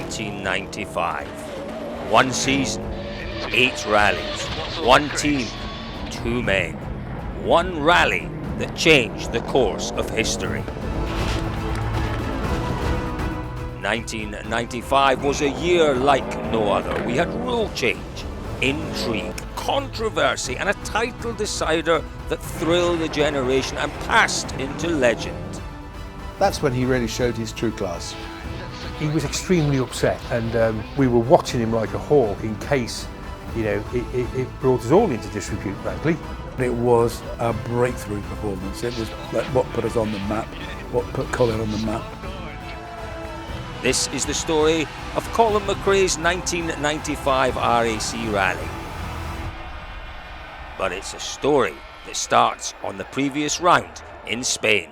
1995. One season, 8 rallies, one team, 2 men. One rally that changed the course of history. 1995 was a year like no other. We had rule change, intrigue, controversy, and a title decider that thrilled a generation and passed into legend. That's when he really showed his true class. He was extremely upset, and we were watching him like a hawk in case, it brought us all into disrepute, frankly. It was a breakthrough performance. It was like what put us on the map, what put Colin on the map. This is the story of Colin McRae's 1995 RAC Rally. But it's a story that starts on the previous round in Spain.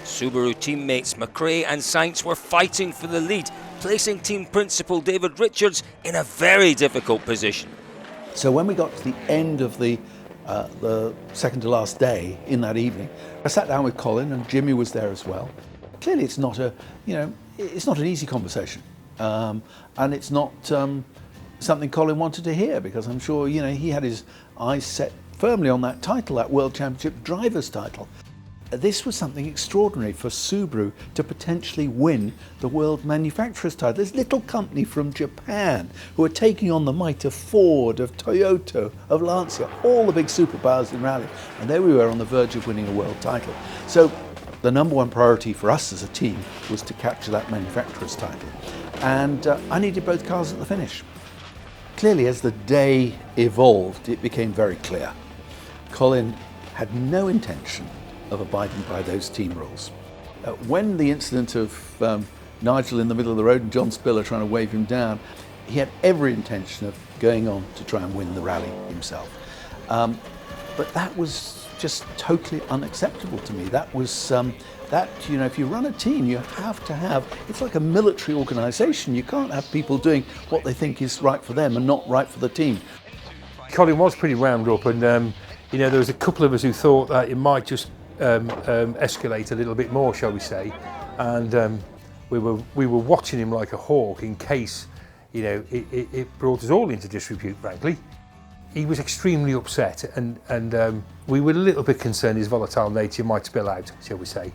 Subaru teammates McRae and Sainz were fighting for the lead, placing team principal David Richards in a very difficult position. So when we got to the end of the second to last day in that evening, I sat down with Colin, and Jimmy was there as well. Clearly, it's not it's not an easy conversation, and it's not something Colin wanted to hear, because I'm sure he had his eyes set firmly on that title, that World Championship Drivers' title. This was something extraordinary for Subaru to potentially win the World Manufacturers' title. This little company from Japan who are taking on the might of Ford, of Toyota, of Lancia, all the big superpowers in rally. And there we were on the verge of winning a world title. So the number one priority for us as a team was to capture that manufacturer's title. And I needed both cars at the finish. Clearly, as the day evolved, it became very clear. Colin had no intention of abiding by those team rules. When the incident of Nigel in the middle of the road and John Spiller trying to wave him down, he had every intention of going on to try and win the rally himself. But that was just totally unacceptable to me. That was, if you run a team, you have to have, it's like a military organisation. You can't have people doing what they think is right for them and not right for the team. Colin was pretty wound up, and there was a couple of us who thought that it might just escalate a little bit more, shall we say, and we were watching him like a hawk in case it brought us all into disrepute, frankly. He was extremely upset, and we were a little bit concerned his volatile nature might spill out, shall we say.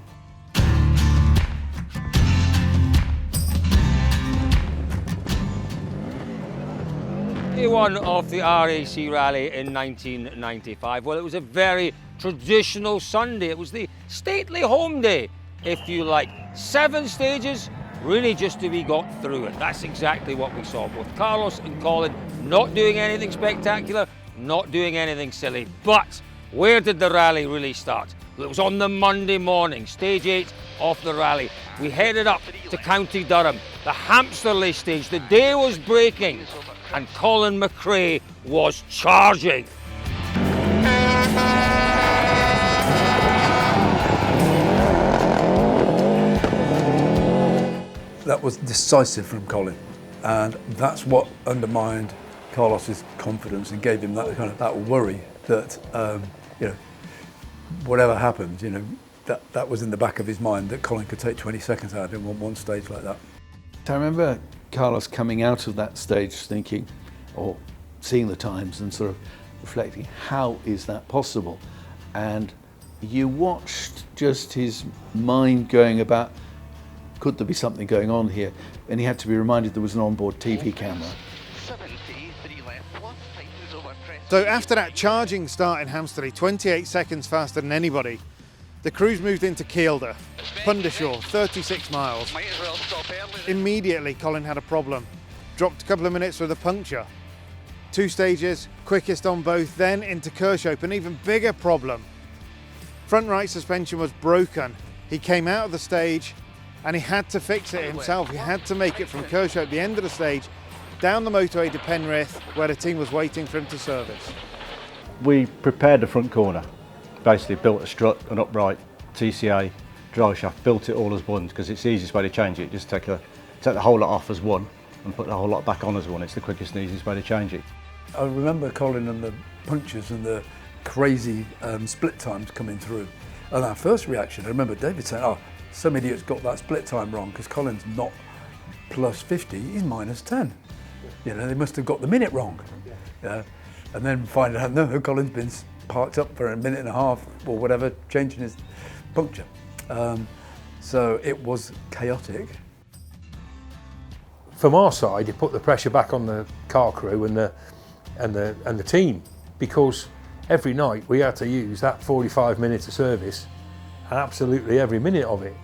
Day one of the RAC Rally in 1995. Well, it was a very traditional Sunday. It was the stately home day, if you like. 7 stages, really just to be got through it. That's exactly what we saw. Both Carlos and Colin not doing anything spectacular, not doing anything silly. But where did the rally really start? Well, it was on the Monday morning, stage 8 of the rally. We headed up to County Durham, the Hamsterley stage. The day was breaking, and Colin McRae was charging. That was decisive from Colin, and that's what undermined Carlos's confidence and gave him that worry that whatever happened, that was in the back of his mind, that Colin could take 20 seconds out of him on one stage like that. I remember Carlos coming out of that stage thinking, or seeing the times and sort of reflecting, how is that possible? And you watched just his mind going about, could there be something going on here? And he had to be reminded there was an onboard TV camera. So after that charging start in Hamsterley, 28 seconds faster than anybody, the crews moved into Kielder, Pundershaw, 36 miles. Immediately Colin had a problem. Dropped a couple of minutes with a puncture. 2 stages, quickest on both, then into Kershope, an even bigger problem. Front right suspension was broken. He came out of the stage and he had to fix it himself. He had to make it from Kershope, the end of the stage, down the motorway to Penrith, where the team was waiting for him to service. We prepared the front corner, basically built a strut, an upright, TCA, drive shaft, built it all as one, because it's the easiest way to change it. Just take the whole lot off as one and put the whole lot back on as one. It's the quickest and easiest way to change it. I remember Colin and the punches and the crazy split times coming through. And our first reaction, I remember David saying, some idiots got that split time wrong because Colin's not plus 50, he's minus 10. You know, they must have got the minute wrong. Yeah. And then find out, no, Colin's been parked up for a minute and a half or whatever, changing his puncture. So it was chaotic. From our side, it put the pressure back on the car crew and the team, because every night we had to use that 45 minutes of service, and absolutely every minute of it.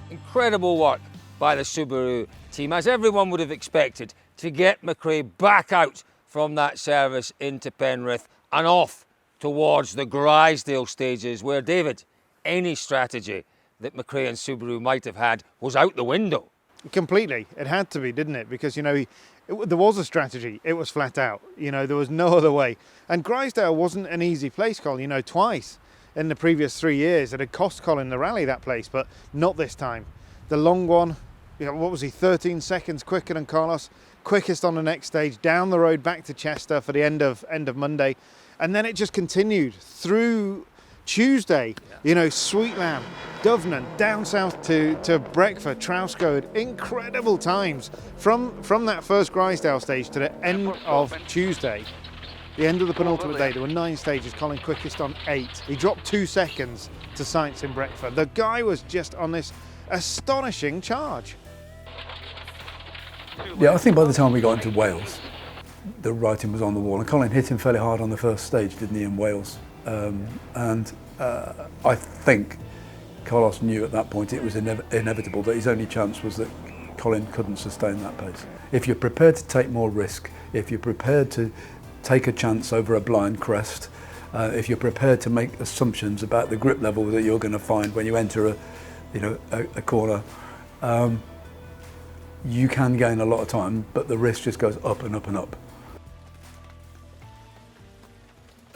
Incredible work by the Subaru team, as everyone would have expected, to get McRae back out from that service into Penrith and off towards the Grisdale stages, where, David, any strategy that McRae and Subaru might have had was out the window. Completely. It had to be, didn't it? Because, you know, there was a strategy. It was flat out. You know, there was no other way. And Grisdale wasn't an easy place, Colin. You know, twice in the previous 3 years it had cost Colin the rally, that place, but not this time. The long one, you know, what was he, 13 seconds quicker than Carlos, quickest on the next stage, down the road back to Chester for the end of Monday. And then it just continued through Tuesday, you know, Sweetlam, Dovenan, down south to Breckford, Trouscoed, incredible times from that first Grisdale stage to the end of Tuesday, the end of the penultimate day. There were 9 stages, Colin quickest on 8. He dropped 2 seconds to Sainz in Breckford. The guy was just on this astonishing charge. Yeah, I think by the time we got into Wales, the writing was on the wall, and Colin hit him fairly hard on the first stage, didn't he, in Wales? I think Carlos knew at that point it was inevitable that his only chance was that Colin couldn't sustain that pace. If you're prepared to take more risk, if you're prepared to take a chance over a blind crest, if you're prepared to make assumptions about the grip level that you're going to find when you enter a corner, you can gain a lot of time, but the risk just goes up and up and up.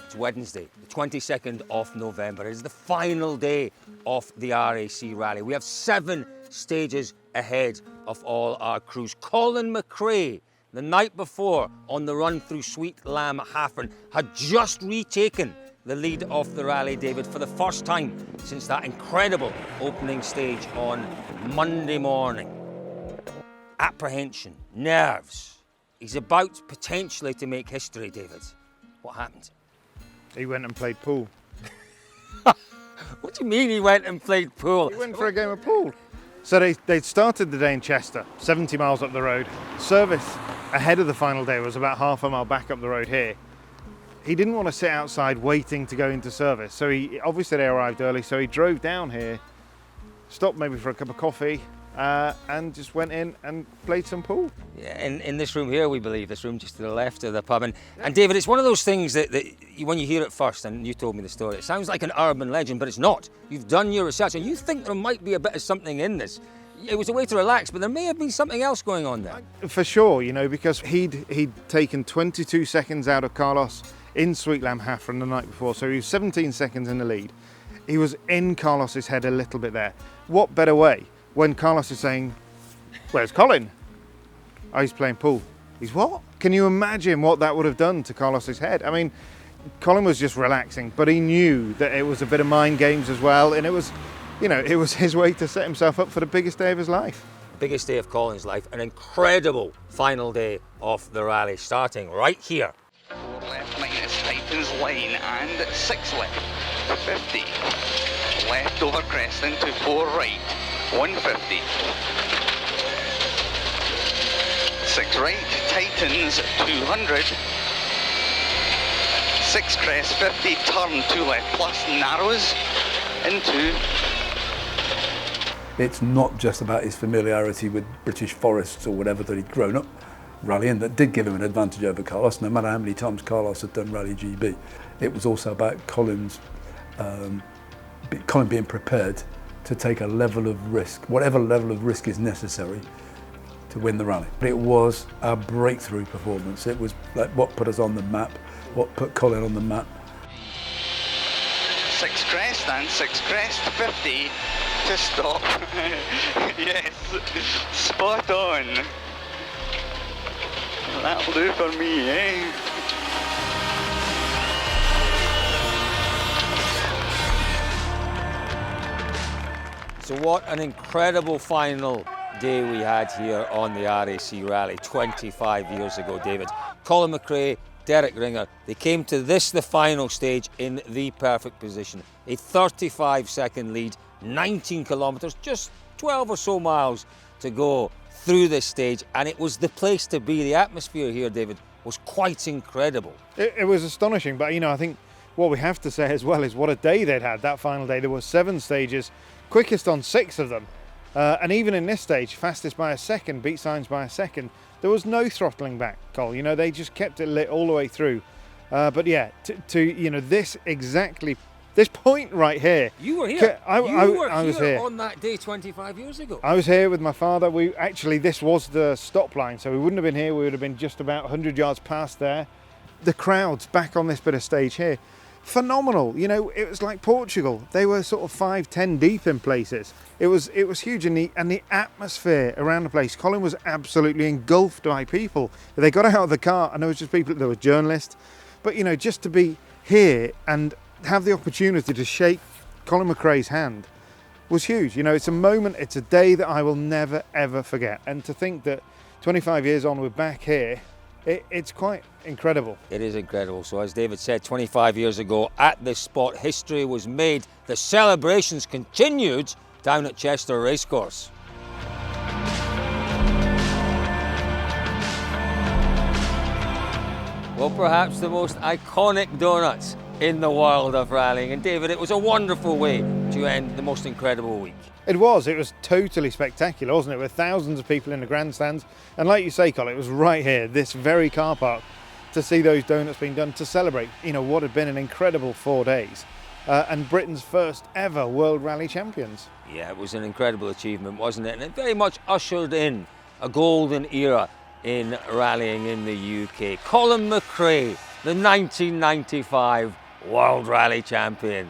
It's Wednesday, the 22nd of November. It is the final day of the RAC Rally. We have 7 stages ahead of all our crews. Colin McRae, the night before on the run through Sweet Lamb Haffron, had just retaken the lead of the rally, David, for the first time since that incredible opening stage on Monday morning. Apprehension, nerves. He's about potentially to make history, David. What happened? He went and played pool. What do you mean he went and played pool? He went for a game of pool. So they started the day in Chester, 70 miles up the road. Service ahead of the final day was about half a mile back up the road here. He didn't want to sit outside waiting to go into service. So he obviously they arrived early, so he drove down here, stopped maybe for a cup of coffee, and just went in and played some pool. Yeah, in this room here, we believe, this room just to the left of the pub. And David, it's one of those things that when you hear it first, and you told me the story, it sounds like an urban legend, but it's not. You've done your research, and you think there might be a bit of something in this. It was a way to relax, but there may have been something else going on there. For sure, you know, because he'd taken 22 seconds out of Carlos in Sweet Lamb Haffron the night before, so he was 17 seconds in the lead. He was in Carlos's head a little bit there. What better way when Carlos is saying, "Where's Colin?" "Oh, he's playing pool." "He's what?" Can you imagine what that would have done to Carlos's head? I mean, Colin was just relaxing, but he knew that it was a bit of mind games as well, and it was, you know, it was his way to set himself up for the biggest day of his life. Biggest day of Colin's life, an incredible final day of the rally, starting right here. 4 left minus tightens line and 6 left, 50. Left over crest into 4 right, 150. 6 right, tightens 200. 6 crest, 50, turn 2 left plus narrows into. It's not just about his familiarity with British forests or whatever that he'd grown up rallying that did give him an advantage over Carlos, no matter how many times Carlos had done Rally GB. It was also about Colin being prepared to take a level of risk, whatever level of risk is necessary to win the rally. But it was a breakthrough performance. It was like what put us on the map, what put Colin on the map. 6 crest and 6 crest, 50 to stop. Yes, spot on. That'll do for me, eh? So what an incredible final day we had here on the RAC Rally 25 years ago, David. Colin McRae, Derek Ringer, they came to this, the final stage, in the perfect position. A 35-second lead, 19 kilometres, just 12 or so miles to go through this stage, and it was the place to be. The atmosphere here, David, was quite incredible. It was astonishing, but I think what we have to say as well is what a day they'd had, that final day. There were 7 stages, quickest on 6 of them. And even in this stage, fastest by a second, beat signs by a second. There was no throttling back, Cole. They just kept it lit all the way through. But yeah, this point right here. You were here. I was here on that day 25 years ago. I was here with my father. This was the stop line, so we wouldn't have been here. We would have been just about 100 yards past there. The crowds back on this bit of stage here, phenomenal. It was like Portugal. They were sort of 5-10 deep in places. It was huge, and the atmosphere around the place. Colin was absolutely engulfed by people. They got out of the car, and there was just people. There were journalists, but just to be here and have the opportunity to shake Colin McRae's hand was huge. It's a moment. It's a day that I will never ever forget. And to think that 25 years on, we're back here. It's quite incredible. It is incredible. So as David said, 25 years ago at this spot, history was made. The celebrations continued down at Chester Racecourse. Well, perhaps the most iconic donuts in the world of rallying. And David, it was a wonderful way to end the most incredible week. It was totally spectacular, wasn't it? With thousands of people in the grandstands. And like you say, Colin, it was right here, this very car park, to see those donuts being done, to celebrate, what had been an incredible 4 days. And Britain's first ever World Rally Champions. Yeah, it was an incredible achievement, wasn't it? And it very much ushered in a golden era in rallying in the UK. Colin McRae, the 1995 World Rally Champion.